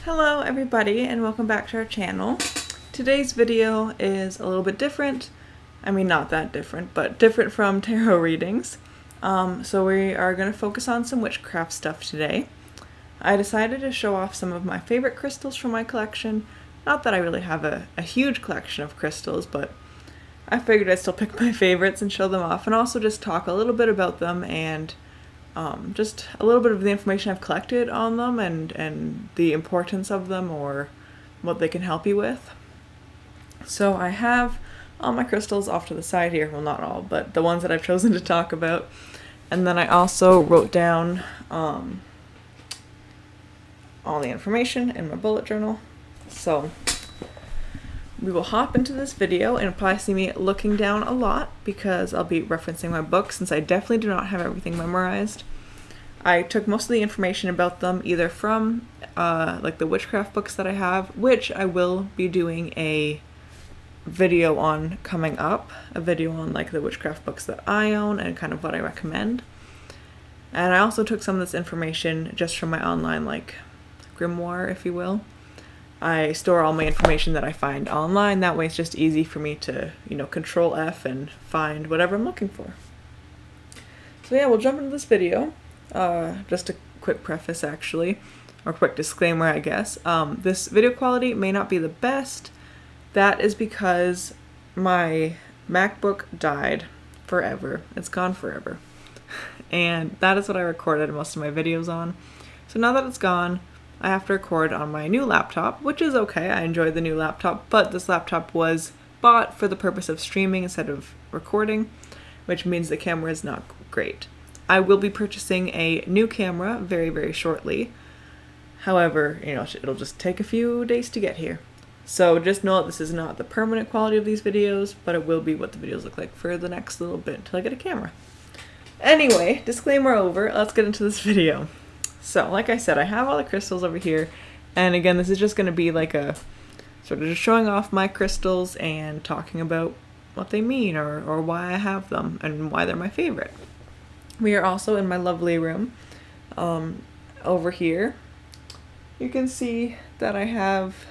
Hello everybody and welcome back to our channel. Today's video is a little bit different. I mean, not that different, but different from tarot readings. So we are going to focus on some witchcraft stuff today. I decided to show off some of my favorite crystals from my collection. Not that I really have a huge collection of crystals, but I figured I'd still pick my favorites and show them off, and also just talk a little bit about them and just a little bit of the information I've collected on them and the importance of them or what they can help you with. So I have all my crystals off to the side here. Well, not all, but the ones that I've chosen to talk about. And then I also wrote down all the information in my bullet journal. So we will hop into this video, and you'll probably see me looking down a lot because I'll be referencing my books since I definitely do not have everything memorized. I took most of the information about them either from like the witchcraft books that I have, which I will be doing a video on coming up, a video on like the witchcraft books that I own and kind of what I recommend. And I also took some of this information just from my online like grimoire, if you will. I store all my information that I find online. That way it's just easy for me to, Control F and find whatever I'm looking for. So yeah, we'll jump into this video. Just a quick preface actually, or quick disclaimer I guess. This video quality may not be the best. That is because my MacBook died forever. It's gone forever. And that is what I recorded most of my videos on. So now that it's gone, I have to record on my new laptop, which is okay. I enjoy the new laptop, but this laptop was bought for the purpose of streaming instead of recording, which means the camera is not great. I will be purchasing a new camera very, very shortly. However, it'll just take a few days to get here. So just know that this is not the permanent quality of these videos, but it will be what the videos look like for the next little bit until I get a camera. Anyway, disclaimer over. Let's get into this video. So, like I said, I have all the crystals over here, and again, this is just going to be like a sort of just showing off my crystals and talking about what they mean or why I have them and why they're my favorite. We are also in my lovely room. Over here, you can see that I have,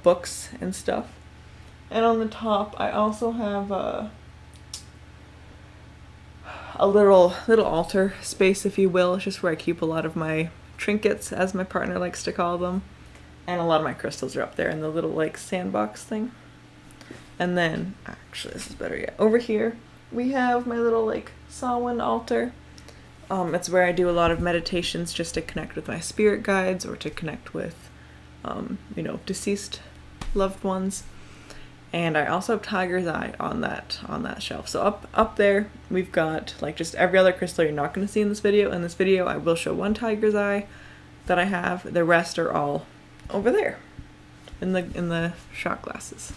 books and stuff. And on the top, I also have a little altar space, if you will. It's just where I keep a lot of my trinkets, as my partner likes to call them. And a lot of my crystals are up there in the little like sandbox thing. And then, actually this is better yet, over here we have my little like Samhain altar. It's where I do a lot of meditations just to connect with my spirit guides or to connect with deceased loved ones. And I also have Tiger's Eye on that shelf. So up there, we've got like just every other crystal you're not going to see in this video. In this video, I will show one Tiger's Eye that I have. The rest are all over there in the shot glasses.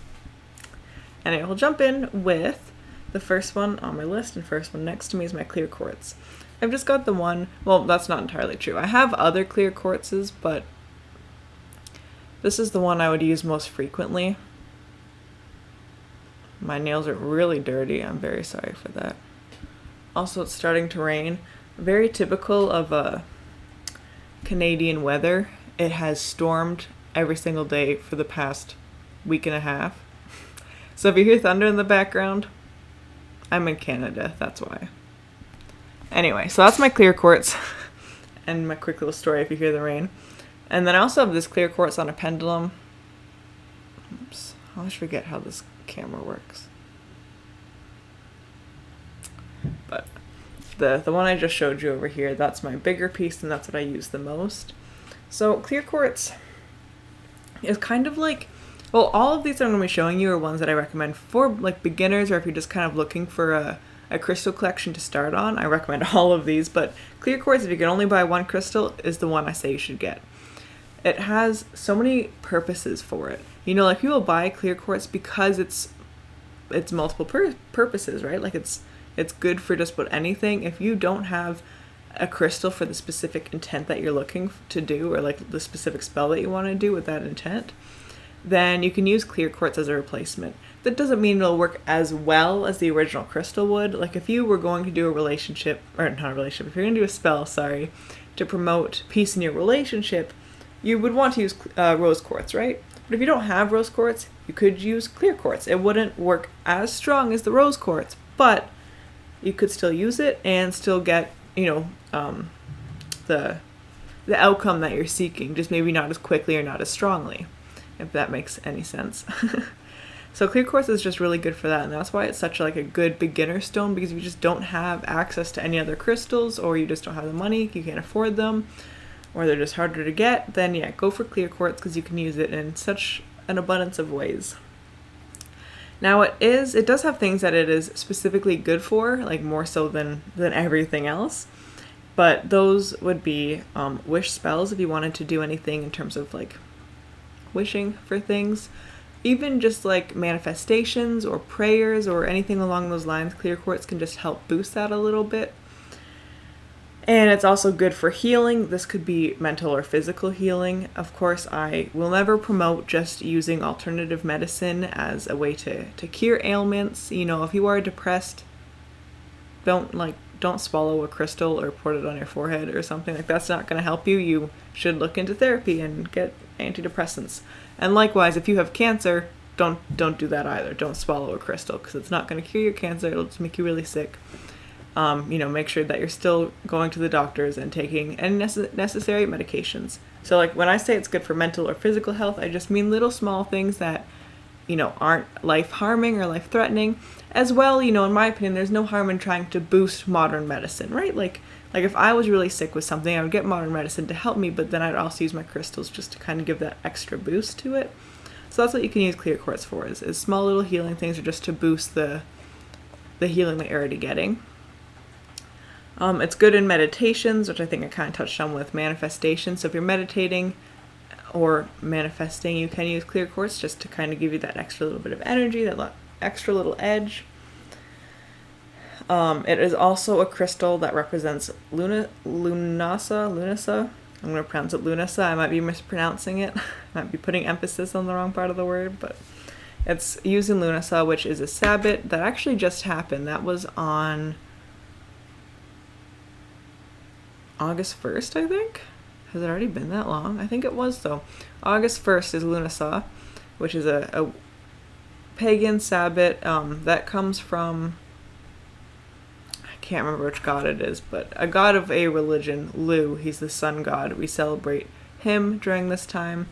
Anyway, we'll jump in with the first one on my list, and first one next to me is my clear quartz. I've just got the one. Well, that's not entirely true. I have other clear quartzes, but this is the one I would use most frequently. My nails are really dirty. I'm very sorry for that. Also, it's starting to rain. Very typical of Canadian weather. It has stormed every single day for the past week and a half. So if you hear thunder in the background, I'm in Canada. That's why. Anyway, so that's my clear quartz and my quick little story if you hear the rain. And then I also have this clear quartz on a pendulum. Oops. I always forget how this camera works. But the one I just showed you over here, that's my bigger piece, and that's what I use the most. So clear quartz is kind of like, well, all of these that I'm going to be showing you are ones that I recommend for like beginners, or if you're just kind of looking for a crystal collection to start on. I recommend all of these, but clear quartz, if you can only buy one crystal, is the one I say you should get. It has so many purposes for it. Like people buy clear quartz because it's multiple purposes, right? Like it's good for just about anything. If you don't have a crystal for the specific intent that you're looking to do, or like the specific spell that you want to do with that intent, then you can use clear quartz as a replacement. That doesn't mean it'll work as well as the original crystal would. Like if you were going to do if you're going to do a spell, to promote peace in your relationship, you would want to use rose quartz, right? But if you don't have rose quartz, you could use clear quartz. It wouldn't work as strong as the rose quartz, but you could still use it and still get, the outcome that you're seeking, just maybe not as quickly or not as strongly, if that makes any sense. So clear quartz is just really good for that, and that's why it's such like a good beginner stone, because if you just don't have access to any other crystals, or you just don't have the money, you can't afford them, or they're just harder to get, then yeah, go for clear quartz because you can use it in such an abundance of ways. Now it does have things that it is specifically good for, like more so than everything else. But those would be wish spells if you wanted to do anything in terms of like wishing for things. Even just like manifestations or prayers or anything along those lines, clear quartz can just help boost that a little bit. And it's also good for healing. This could be mental or physical healing. Of course, I will never promote just using alternative medicine as a way to cure ailments. If you are depressed, don't swallow a crystal or put it on your forehead or something. Like, that's not going to help you. You should look into therapy and get antidepressants. And likewise, if you have cancer, don't do that either. Don't swallow a crystal because it's not going to cure your cancer. It'll just make you really sick. Make sure that you're still going to the doctors and taking any necessary medications. So like when I say it's good for mental or physical health, I just mean little small things that, aren't life-harming or life-threatening. As well, in my opinion, there's no harm in trying to boost modern medicine, right? Like if I was really sick with something, I would get modern medicine to help me, but then I'd also use my crystals just to kind of give that extra boost to it. So that's what you can use clear quartz for, is small little healing things, or just to boost the healing that you're already getting. It's good in meditations, which I think I kind of touched on with manifestation. So if you're meditating or manifesting, you can use clear quartz just to kind of give you that extra little bit of energy, that extra little edge. It is also a crystal that represents Lunasa. I'm going to pronounce it Lunasa. I might be mispronouncing it. Might be putting emphasis on the wrong part of the word, but it's using Lunasa, which is a Sabbath that actually just happened. That was on August 1st, I think. Has it already been that long? I think it was, though. August 1st is Lunasa, which is a pagan Sabbath that comes from, I can't remember which god it is, but a god of a religion, Lu. He's the sun god. We celebrate him during this time.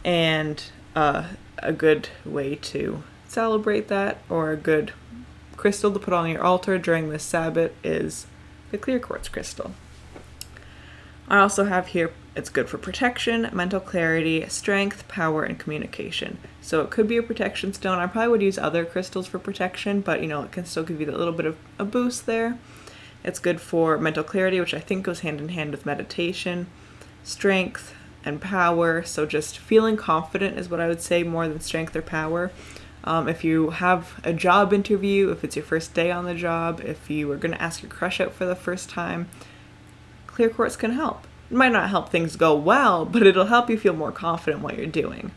And a good way to celebrate that, or a good crystal to put on your altar during this Sabbath, is the clear quartz crystal. I also have here, it's good for protection, mental clarity, strength, power, and communication. So it could be a protection stone. I probably would use other crystals for protection, but it can still give you that little bit of a boost there. It's good for mental clarity, which I think goes hand in hand with meditation, strength, and power. So just feeling confident is what I would say, more than strength or power. If you have a job interview, if it's your first day on the job, if you are going to ask your crush out for the first time, clear quartz can help. It might not help things go well, but it'll help you feel more confident in what you're doing.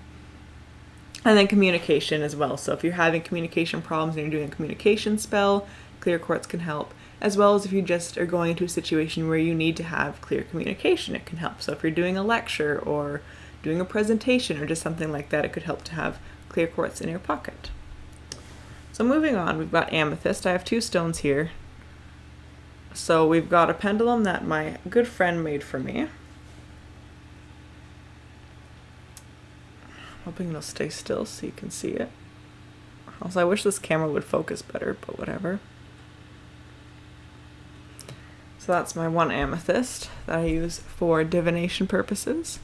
And then communication as well. So if you're having communication problems and you're doing a communication spell, clear quartz can help. As well as if you just are going into a situation where you need to have clear communication, it can help. So if you're doing a lecture or doing a presentation or just something like that, it could help to have clear quartz in your pocket. So moving on, we've got amethyst. I have two stones here. So we've got a pendulum that my good friend made for me. Hoping it'll stay still so you can see it. Also, I wish this camera would focus better, but whatever. So that's my one amethyst that I use for divination purposes.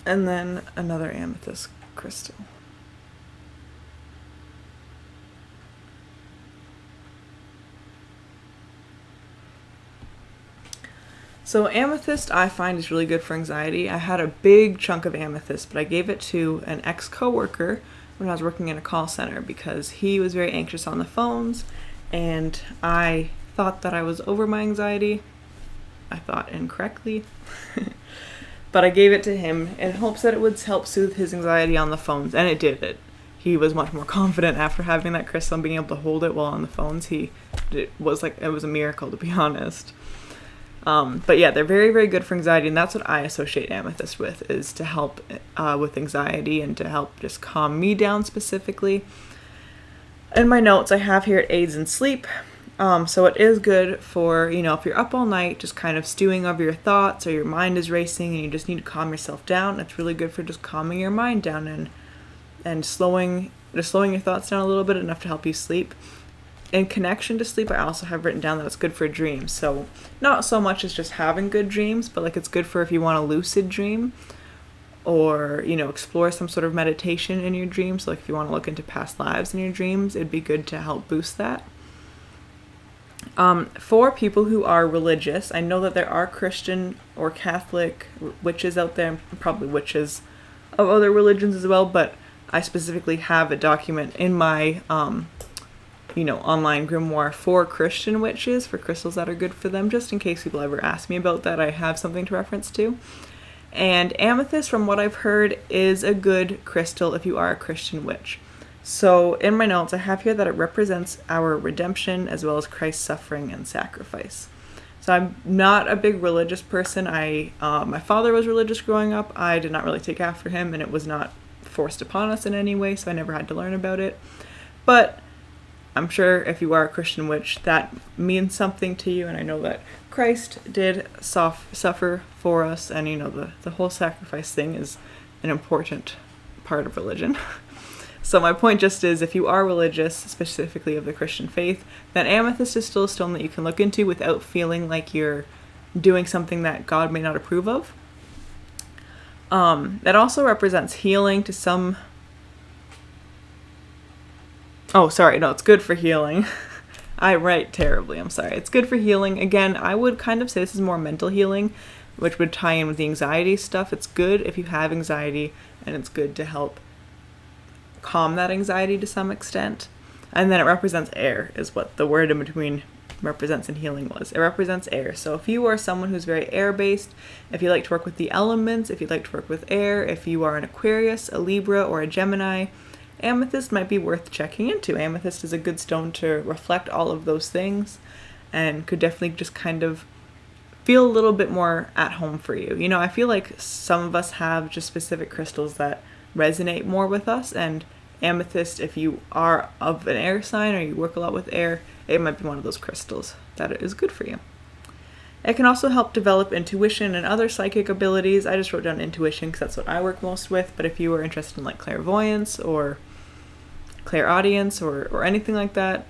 And then another amethyst crystal. So amethyst I find is really good for anxiety. I had a big chunk of amethyst, but I gave it to an ex-coworker when I was working in a call center because he was very anxious on the phones, and I thought that I was over my anxiety. I thought incorrectly. But I gave it to him in hopes that it would help soothe his anxiety on the phones, and it did it. He was much more confident after having that crystal and being able to hold it while on the phones. It was a miracle, to be honest. But yeah, they're very, very good for anxiety, and that's what I associate amethyst with, is to help with anxiety and to help just calm me down specifically. In my notes, I have here it aids in sleep. So it is good for, if you're up all night, just kind of stewing over your thoughts, or your mind is racing and you just need to calm yourself down. It's really good for just calming your mind down and slowing your thoughts down a little bit, enough to help you sleep. In connection to sleep, I also have written down that it's good for dreams. So not so much as just having good dreams, but like it's good for if you want to lucid dream, or explore some sort of meditation in your dreams. Like if you want to look into past lives in your dreams, it'd be good to help boost that. For people who are religious, I know that there are Christian or Catholic witches out there, and probably witches of other religions as well, but I specifically have a document in my online grimoire for Christian witches, for crystals that are good for them, just in case people ever ask me about that. I have something to reference to. And amethyst, from what I've heard, is a good crystal if you are a Christian witch. So in my notes, I have here that it represents our redemption as well as Christ's suffering and sacrifice. So I'm not a big religious person. My father was religious growing up. I did not really take after him, and it was not forced upon us in any way, so I never had to learn about it. But I'm sure if you are a Christian witch, that means something to you, and I know that Christ did suffer for us, and the whole sacrifice thing is an important part of religion. So my point just is, if you are religious, specifically of the Christian faith, then amethyst is still a stone that you can look into without feeling like you're doing something that God may not approve of. That also represents healing to some... Oh, sorry, no, it's good for healing. I write terribly, I'm sorry. It's good for healing. Again, I would kind of say this is more mental healing, which would tie in with the anxiety stuff. It's good if you have anxiety, and it's good to help calm that anxiety to some extent. And then it represents air, is what the word in between represents in healing was. It represents air. So if you are someone who's very air-based, if you like to work with the elements, if you like to work with air, if you are an Aquarius, a Libra, or a Gemini, amethyst might be worth checking into. Amethyst is a good stone to reflect all of those things, and could definitely just kind of feel a little bit more at home for you. I feel like some of us have just specific crystals that resonate more with us, and amethyst, if you are of an air sign or you work a lot with air, it might be one of those crystals that is good for you. It can also help develop intuition and other psychic abilities. I just wrote down intuition because that's what I work most with, but if you are interested in like clairvoyance or clairaudience or anything like that,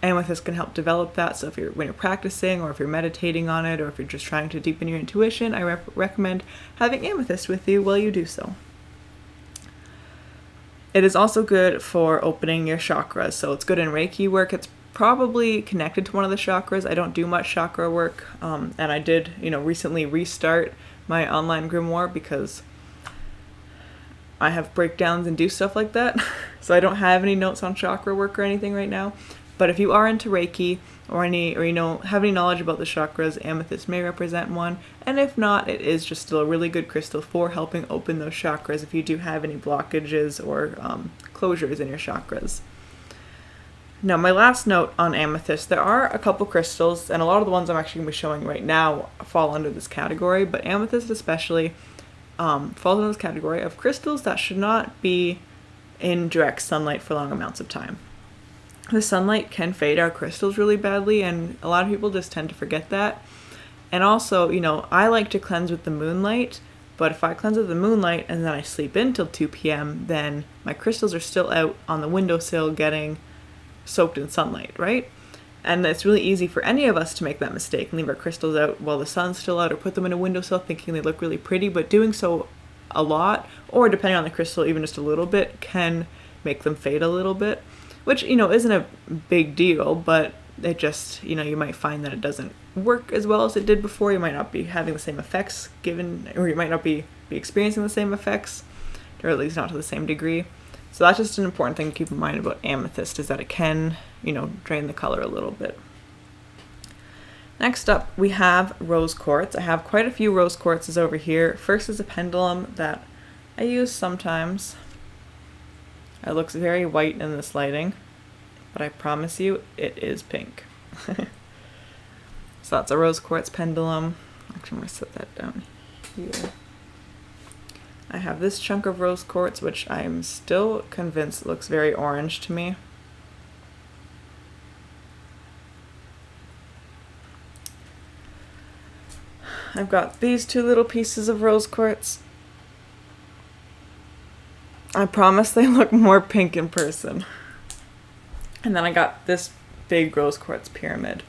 amethyst can help develop that. So when you're practicing, or if you're meditating on it, or if you're just trying to deepen your intuition, I recommend having amethyst with you while you do so. It is also good for opening your chakras. So it's good in Reiki work. It's probably connected to one of the chakras. I don't do much chakra work, and I did, recently restart my online grimoire because I have breakdowns and do stuff like that. So I don't have any notes on chakra work or anything right now. But if you are into Reiki or have any knowledge about the chakras, amethyst may represent one. And if not, it is just still a really good crystal for helping open those chakras if you do have any blockages or closures in your chakras. Now, my last note on amethyst, there are a couple crystals, and a lot of the ones I'm actually going to be showing right now fall under this category, but amethyst especially falls into this category of crystals that should not be in direct sunlight for long amounts of time. The sunlight can fade our crystals really badly, and a lot of people just tend to forget that. And also, I like to cleanse with the moonlight, but if I cleanse with the moonlight and then I sleep in till 2 p.m., then my crystals are still out on the windowsill getting soaked in sunlight, right? And it's really easy for any of us to make that mistake and leave our crystals out while the sun's still out, or put them in a windowsill thinking they look really pretty, but doing so a lot, or depending on the crystal, even just a little bit, can make them fade a little bit. Which, isn't a big deal, but it just, you might find that it doesn't work as well as it did before. You might not be having the same effects or you might not be experiencing the same effects, or at least not to the same degree. So that's just an important thing to keep in mind about amethyst, is that it can, drain the color a little bit. Next up, we have rose quartz. I have quite a few rose quartzes over here. First is a pendulum that I use sometimes. It looks very white in this lighting, but I promise you it is pink. So that's a rose quartz pendulum. Actually, I'm going to set that down here. I have this chunk of rose quartz, which I'm still convinced looks very orange to me. I've got these two little pieces of rose quartz. I promise they look more pink in person. And then I got this big rose quartz pyramid.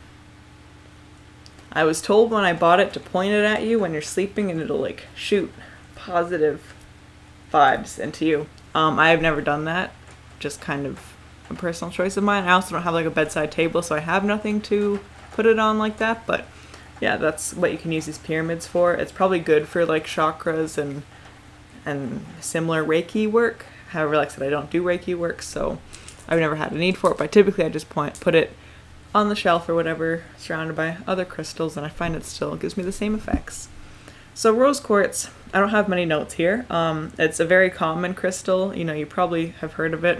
I was told when I bought it to point it at you when you're sleeping and it'll like shoot positive vibes into you. I have never done that. Just kind of a personal choice of mine. I also don't have like a bedside table, so I have nothing to put it on like that, but yeah, that's what you can use these pyramids for. It's probably good for like chakras and similar Reiki work. However, like I said, I don't do Reiki work, so I've never had a need for it, but typically I just put it on the shelf or whatever, surrounded by other crystals, and I find it still gives me the same effects. So rose quartz, I don't have many notes here. It's a very common crystal. You know, you probably have heard of it.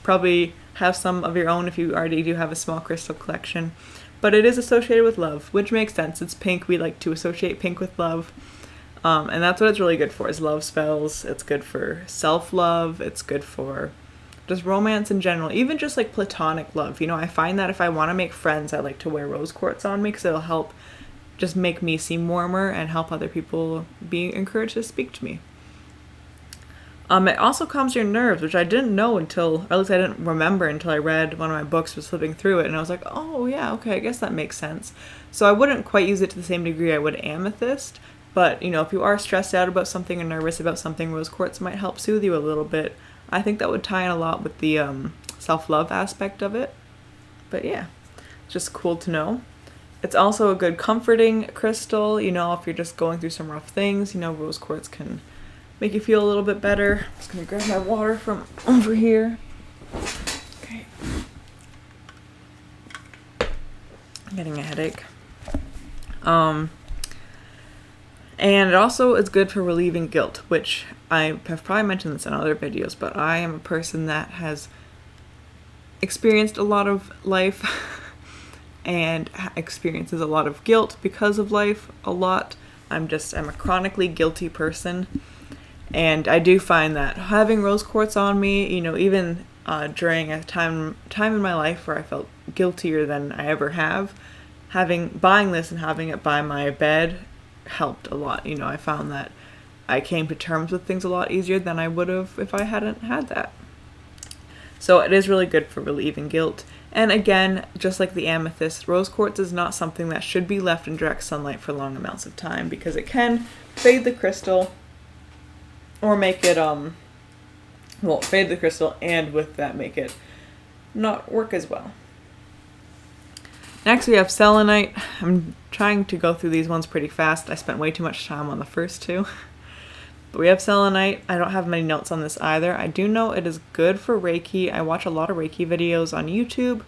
Probably have some of your own if you already do have a small crystal collection. But it is associated with love, which makes sense. It's pink. We like to associate pink with love. And that's what it's really good for, is love spells. It's good for self-love. It's good for just romance in general. Even just like platonic love. You know, I find that if I want to make friends, I like to wear rose quartz on me because it'll help just make me seem warmer and help other people be encouraged to speak to me. It also calms your nerves, which I didn't know until, or at least I didn't remember until I read one of my books, was flipping through it, and I was like, oh yeah, okay, I guess that makes sense. So I wouldn't quite use it to the same degree I would amethyst, but, you know, if you are stressed out about something or nervous about something, rose quartz might help soothe you a little bit. I think that would tie in a lot with the self-love aspect of it. But yeah, just cool to know. It's also a good comforting crystal, you know, if you're just going through some rough things, you know, rose quartz can make you feel a little bit better. I'm just gonna grab my water from over here. Okay. I'm getting a headache. And it also is good for relieving guilt, which I have probably mentioned this in other videos, but I am a person that has experienced a lot of life and experiences a lot of guilt because of life a lot. I'm a chronically guilty person. And I do find that having rose quartz on me, you know, even during a time in my life where I felt guiltier than I ever have, buying this and having it by my bed helped a lot. You know, I found that I came to terms with things a lot easier than I would have if I hadn't had that. So it is really good for relieving guilt. And again, just like the amethyst, rose quartz is not something that should be left in direct sunlight for long amounts of time because it can fade the crystal. Or make it, fade the crystal, and with that make it not work as well. Next we have selenite. I'm trying to go through these ones pretty fast. I spent way too much time on the first two. But we have selenite. I don't have many notes on this either. I do know it is good for Reiki. I watch a lot of Reiki videos on YouTube,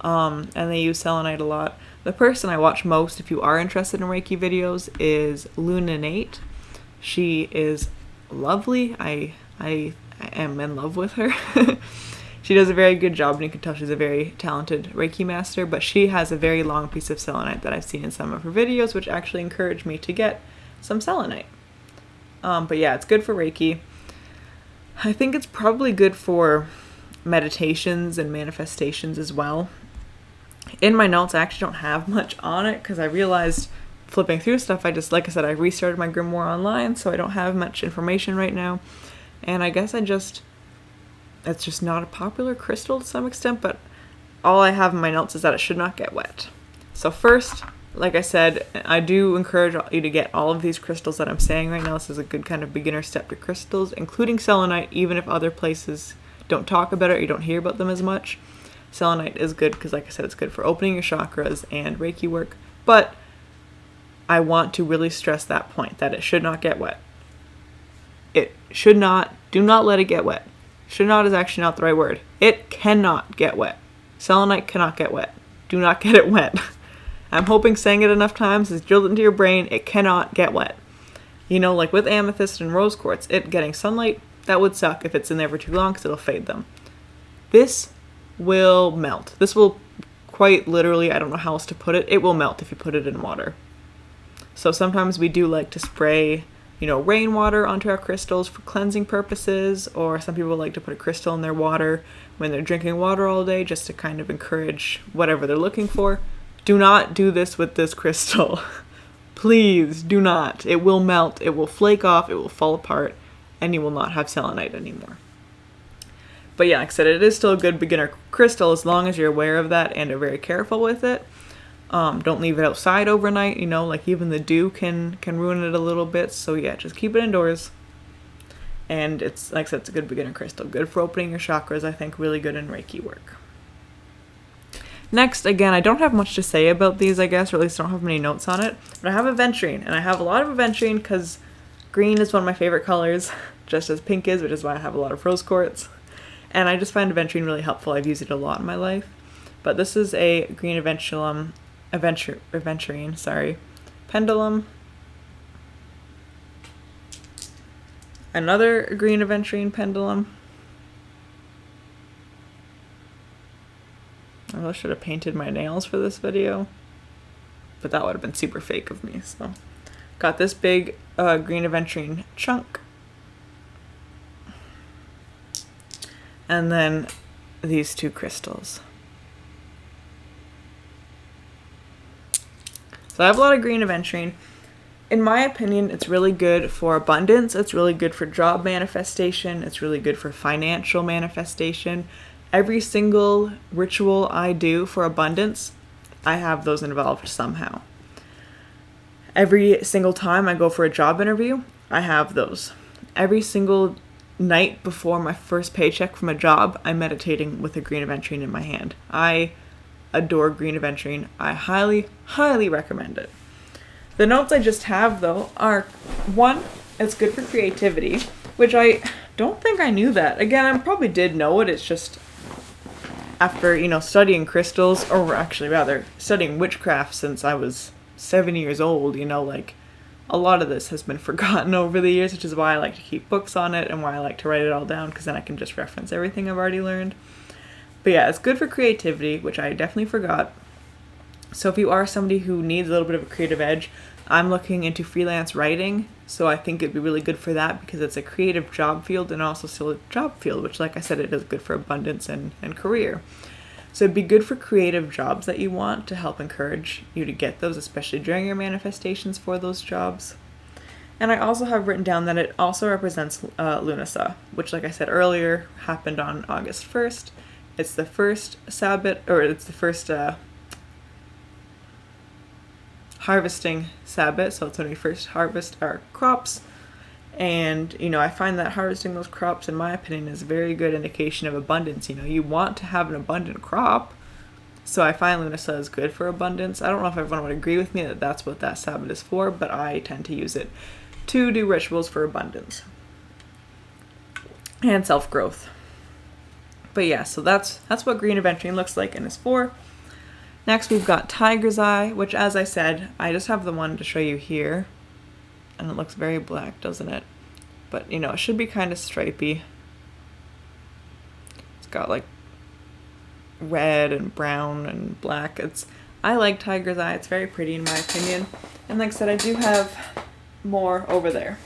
and they use selenite a lot. The person I watch most, if you are interested in Reiki videos, is Luninate. She is lovely. I am in love with her. She does a very good job, and you can tell she's a very talented Reiki master, but she has a very long piece of selenite that I've seen in some of her videos, which actually encouraged me to get some selenite. But yeah, it's good for Reiki. I think it's probably good for meditations and manifestations as well. In my notes, I actually don't have much on it because I realized flipping through stuff, like I said, I restarted my grimoire online, so I don't have much information right now. And I guess it's just not a popular crystal to some extent, but all I have in my notes is that it should not get wet. So first, like I said, I do encourage you to get all of these crystals that I'm saying right now. This is a good kind of beginner step to crystals, including selenite, even if other places don't talk about it or you don't hear about them as much. Selenite is good because, like I said, it's good for opening your chakras and Reiki work, but I want to really stress that point, that it should not get wet. It should not, do not let it get wet. Should not is actually not the right word. It cannot get wet. Selenite cannot get wet. Do not get it wet. I'm hoping saying it enough times is drilled into your brain, it cannot get wet. You know, like with amethyst and rose quartz, it getting sunlight, that would suck if it's in there for too long because it'll fade them. This will melt. This will quite literally, I don't know how else to put it, it will melt if you put it in water. So sometimes we do like to spray, you know, rainwater onto our crystals for cleansing purposes, or some people like to put a crystal in their water when they're drinking water all day just to kind of encourage whatever they're looking for. Do not do this with this crystal. Please do not. It will melt, it will flake off, it will fall apart, and you will not have selenite anymore. But yeah, like I said, it is still a good beginner crystal as long as you're aware of that and are very careful with it. Don't leave it outside overnight, you know, like even the dew can ruin it a little bit. So yeah, just keep it indoors. And it's, like I said, it's a good beginner crystal. Good for opening your chakras, I think, really good in Reiki work. Next, again, I don't have much to say about these, I guess, or at least I don't have many notes on it. But I have aventurine, and I have a lot of aventurine because green is one of my favorite colors, just as pink is, which is why I have a lot of rose quartz. And I just find aventurine really helpful. I've used it a lot in my life. But this is a green aventurine, pendulum. Another green aventurine pendulum. I really should have painted my nails for this video, but that would have been super fake of me. So got this big green aventurine chunk, and then these two crystals. So I have a lot of green aventurine. In my opinion, it's really good for abundance. It's really good for job manifestation. It's really good for financial manifestation. Every single ritual I do for abundance, I have those involved somehow. Every single time I go for a job interview, I have those. Every single night before my first paycheck from a job, I'm meditating with a green aventurine in my hand. I adore green aventurine. I highly, highly recommend it. The notes I just have, though, are, one, it's good for creativity, which I don't think I knew that. Again, I probably did know it, it's just after, you know, studying crystals, or actually rather, studying witchcraft since I was 7 years old, you know, like, a lot of this has been forgotten over the years, which is why I like to keep books on it and why I like to write it all down, because then I can just reference everything I've already learned. But yeah, it's good for creativity, which I definitely forgot. So if you are somebody who needs a little bit of a creative edge, I'm looking into freelance writing, so I think it'd be really good for that because it's a creative job field and also still a job field, which, like I said, it is good for abundance and career. So it'd be good for creative jobs that you want to help encourage you to get those, especially during your manifestations for those jobs. And I also have written down that it also represents Lunasa, which, like I said earlier, happened on August 1st. It's the first Sabbath, or it's the first harvesting Sabbath, so it's when we first harvest our crops. And, you know, I find that harvesting those crops, in my opinion, is a very good indication of abundance. You know, you want to have an abundant crop, so I find Lunasa is good for abundance. I don't know if everyone would agree with me that that's what that Sabbath is for, but I tend to use it to do rituals for abundance and self-growth. But yeah, so that's what green aventurine looks like and is for. Next, we've got tiger's eye, which, as I said, I just have the one to show you here. And it looks very black, doesn't it? But, you know, it should be kind of stripy. It's got, like, red and brown and black. I like tiger's eye. It's very pretty, in my opinion. And like I said, I do have more over there.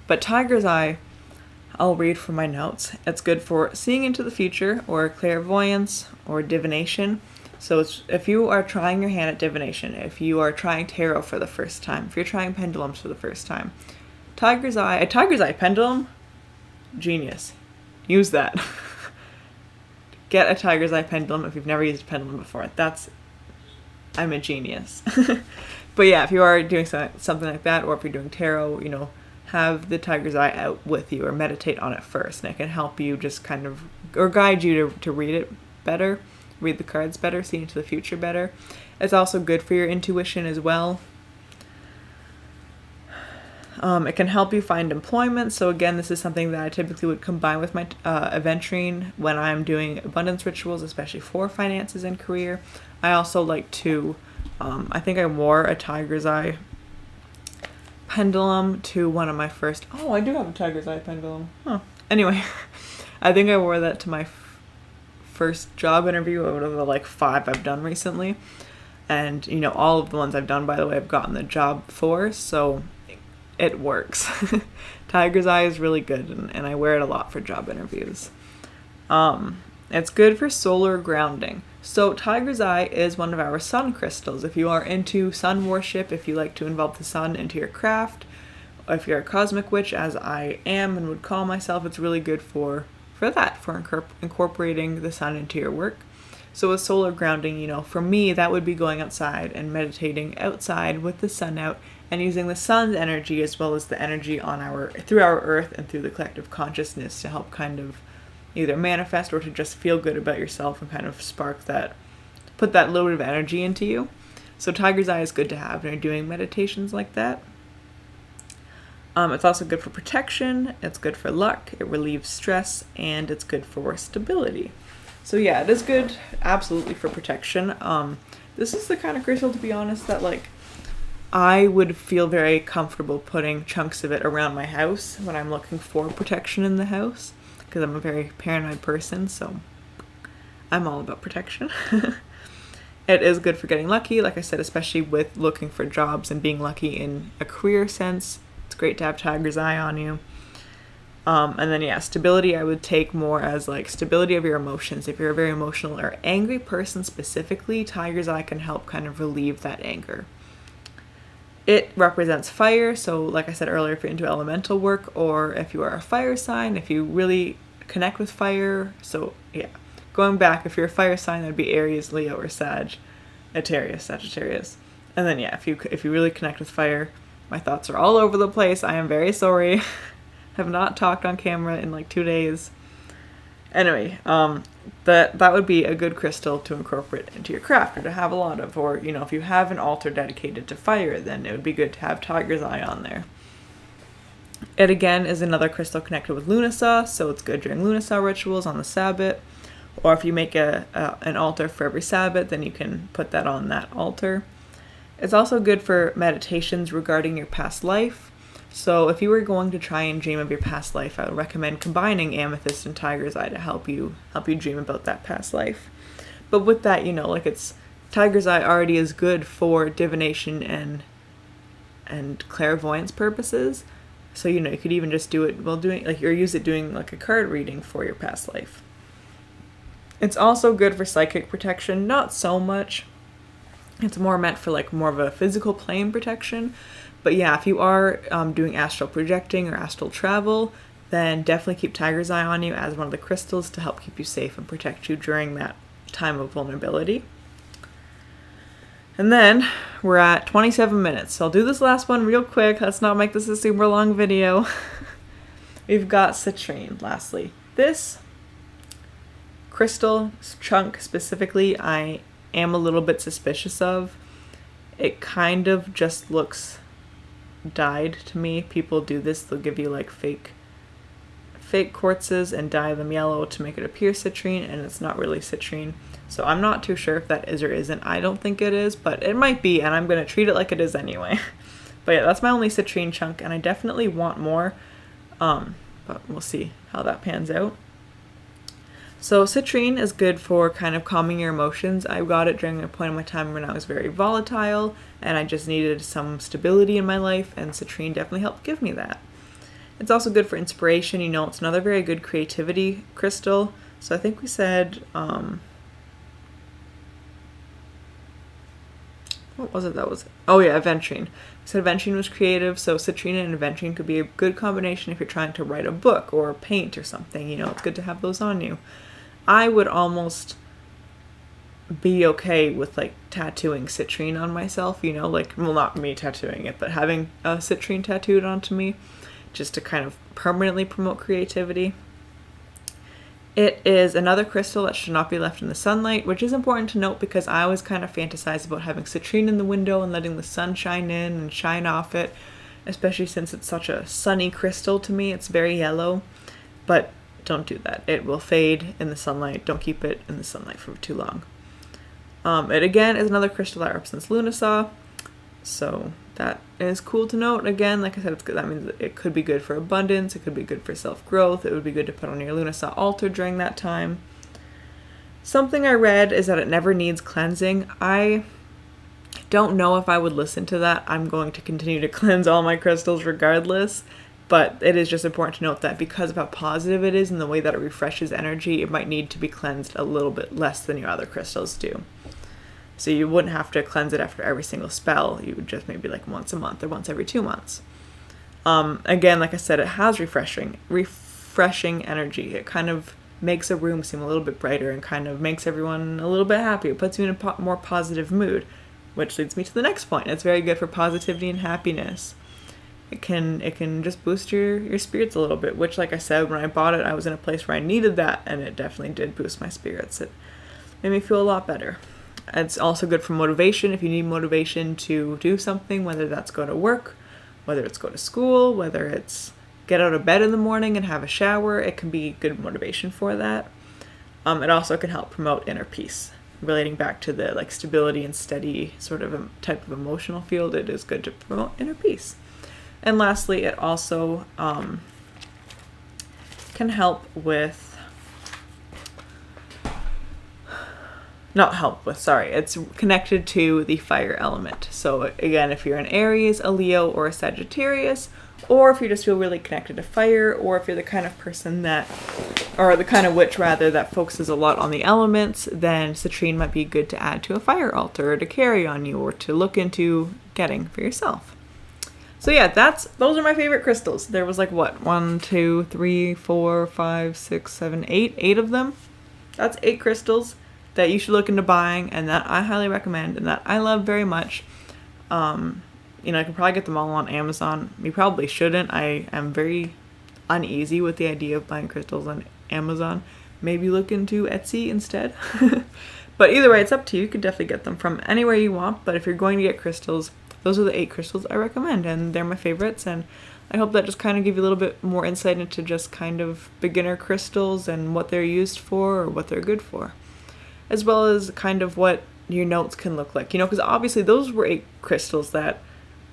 But tiger's eye, I'll read from my notes. It's good for seeing into the future, or clairvoyance, or divination. So if you are trying your hand at divination, if you are trying tarot for the first time, if you're trying pendulums for the first time, a tiger's eye pendulum, genius. Use that. Get a tiger's eye pendulum if you've never used a pendulum before. I'm a genius. But yeah, if you are doing something like that, or if you're doing tarot, you know, have the tiger's eye out with you, or meditate on it first, and it can help you just kind of, or guide you to read it better, read the cards better, see into the future better. It's also good for your intuition as well. It can help you find employment. So again, this is something that I typically would combine with my aventurine when I'm doing abundance rituals, especially for finances and career. I also like to, I think I wore a tiger's eye pendulum to one of my first, oh, I do have a tiger's eye pendulum. Huh. Anyway, I think I wore that to my first job interview out of the like 5 I've done recently. And, you know, all of the ones I've done, by the way, I've gotten the job for, so it works. Tiger's Eye is really good, and I wear it a lot for job interviews. It's good for solar grounding. So Tiger's Eye is one of our sun crystals. If you are into sun worship, if you like to involve the sun into your craft, if you're a cosmic witch, as I am and would call myself, it's really good for that, for incorporating the sun into your work. So with solar grounding, you know, for me, that would be going outside and meditating outside with the sun out and using the sun's energy as well as the energy on through our earth and through the collective consciousness to help kind of either manifest or to just feel good about yourself and kind of put that load of energy into you. So Tiger's Eye is good to have when you're doing meditations like that. It's also good for protection, it's good for luck, it relieves stress, and it's good for stability. So yeah, it is good absolutely for protection. This is the kind of crystal, to be honest, that like I would feel very comfortable putting chunks of it around my house when I'm looking for protection in the house, because I'm a very paranoid person, so I'm all about protection. It is good for getting lucky, like I said, especially with looking for jobs and being lucky in a career sense. It's great to have Tiger's Eye on you. And then yeah, stability I would take more as like stability of your emotions. If you're a very emotional or angry person specifically, Tiger's Eye can help kind of relieve that anger. It represents fire, so like I said earlier, if you're into elemental work or if you are a fire sign, if you really connect with fire, so yeah, going back, if you're a fire sign, that would be Aries, Leo, or Sagittarius. And then yeah, if you really connect with fire, my thoughts are all over the place. I am very sorry. Have not talked on camera in like 2 days. Anyway, that would be a good crystal to incorporate into your craft or to have a lot of, or you know, if you have an altar dedicated to fire, then it would be good to have Tiger's Eye on there. It again is another crystal connected with Lunasa, so it's good during Lunasa rituals on the Sabbath, or if you make an altar for every Sabbath, then you can put that on that altar. It's also good for meditations regarding your past life. So if you were going to try and dream of your past life, I would recommend combining Amethyst and Tiger's Eye to help you dream about that past life. But with that, you know, like Tiger's Eye already is good for divination and clairvoyance purposes. So, you know, you could even just do it while doing like a card reading for your past life. It's also good for psychic protection, not so much. It's more meant for like more of a physical plane protection. But yeah, if you are doing astral projecting or astral travel, then definitely keep Tiger's Eye on you as one of the crystals to help keep you safe and protect you during that time of vulnerability. And then we're at 27 minutes. So I'll do this last one real quick. Let's not make this a super long video. We've got Citrine, lastly. This crystal chunk specifically, I am a little bit suspicious of. It kind of just looks dyed to me. People do this, they'll give you like fake quartzes and dye them yellow to make it appear citrine, and it's not really citrine. So I'm not too sure if that is or isn't. I don't think it is, but it might be, and I'm going to treat it like it is anyway. But yeah, that's my only citrine chunk, and I definitely want more, but we'll see how that pans out. So citrine is good for kind of calming your emotions. I got it during a point in my time when I was very volatile and I just needed some stability in my life, and citrine definitely helped give me that. It's also good for inspiration. You know, it's another very good creativity crystal. So I think we said, what was it that was? Oh yeah, aventurine. We said aventurine was creative, so citrine and aventurine could be a good combination if you're trying to write a book or paint or something. You know, it's good to have those on you. I would almost be okay with like tattooing citrine on myself, you know, like, well, not me tattooing it, but having a citrine tattooed onto me just to kind of permanently promote creativity. It is another crystal that should not be left in the sunlight, which is important to note because I always kind of fantasize about having citrine in the window and letting the sun shine in and shine off it, especially since it's such a sunny crystal to me. It's very yellow, but don't do that. It will fade in the sunlight. Don't keep it in the sunlight for too long. It again is another crystal that represents Lunasa, so that is cool to note. Again, like I said, it's good. That means it could be good for abundance. It could be good for self-growth. It would be good to put on your Lunasa altar during that time. Something I read is that it never needs cleansing. I don't know if I would listen to that. I'm going to continue to cleanse all my crystals regardless, but it is just important to note that because of how positive it is and the way that it refreshes energy, it might need to be cleansed a little bit less than your other crystals do. So you wouldn't have to cleanse it after every single spell. You would just maybe like once a month or once every 2 months. Again, like I said, it has refreshing energy. It kind of makes a room seem a little bit brighter and kind of makes everyone a little bit happy. It puts you in a more positive mood, which leads me to the next point. It's very good for positivity and happiness. It can just boost your spirits a little bit, which, like I said, when I bought it, I was in a place where I needed that, and it definitely did boost my spirits. It made me feel a lot better. It's also good for motivation. If you need motivation to do something, whether that's go to work, whether it's go to school, whether it's get out of bed in the morning and have a shower, it can be good motivation for that. It also can help promote inner peace. Relating back to the like stability and steady sort of a type of emotional field, it is good to promote inner peace. And lastly, it also can help with it's connected to the fire element. So again, if you're an Aries, a Leo, or a Sagittarius, or if you just feel really connected to fire, or if you're the kind of person that, or the kind of witch rather, that focuses a lot on the elements, then citrine might be good to add to a fire altar, or to carry on you, or to look into getting for yourself. So yeah, those are my favorite crystals. There was like what, 1, 2, 3, 4, 5, 6, 7, 8, 8 of them. That's 8 crystals that you should look into buying, and that I highly recommend, and that I love very much. You know, I can probably get them all on Amazon. You probably shouldn't. I am very uneasy with the idea of buying crystals on Amazon. Maybe look into Etsy instead. But either way, it's up to you. You can definitely get them from anywhere you want, but if you're going to get crystals, those are the 8 crystals I recommend, and they're my favorites, and I hope that just kind of give you a little bit more insight into just kind of beginner crystals and what they're used for or what they're good for, as well as kind of what your notes can look like, you know, because obviously those were 8 crystals that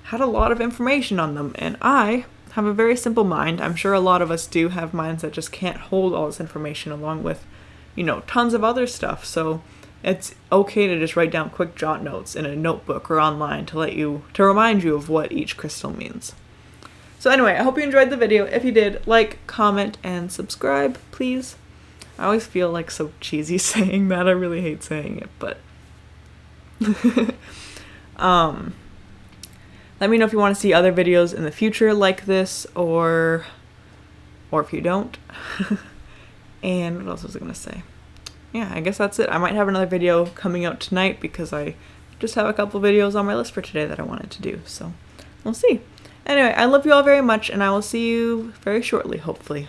had a lot of information on them, and I have a very simple mind. I'm sure a lot of us do have minds that just can't hold all this information along with, you know, tons of other stuff, so it's okay to just write down quick jot notes in a notebook or online to remind you of what each crystal means. So anyway, I hope you enjoyed the video. If you did, like, comment, and subscribe, please. I always feel like so cheesy saying that. I really hate saying it, but let me know if you want to see other videos in the future like this, or if you don't. And what else was I gonna say? Yeah, I guess that's it. I might have another video coming out tonight because I just have a couple videos on my list for today that I wanted to do, so we'll see. Anyway, I love you all very much, and I will see you very shortly, hopefully.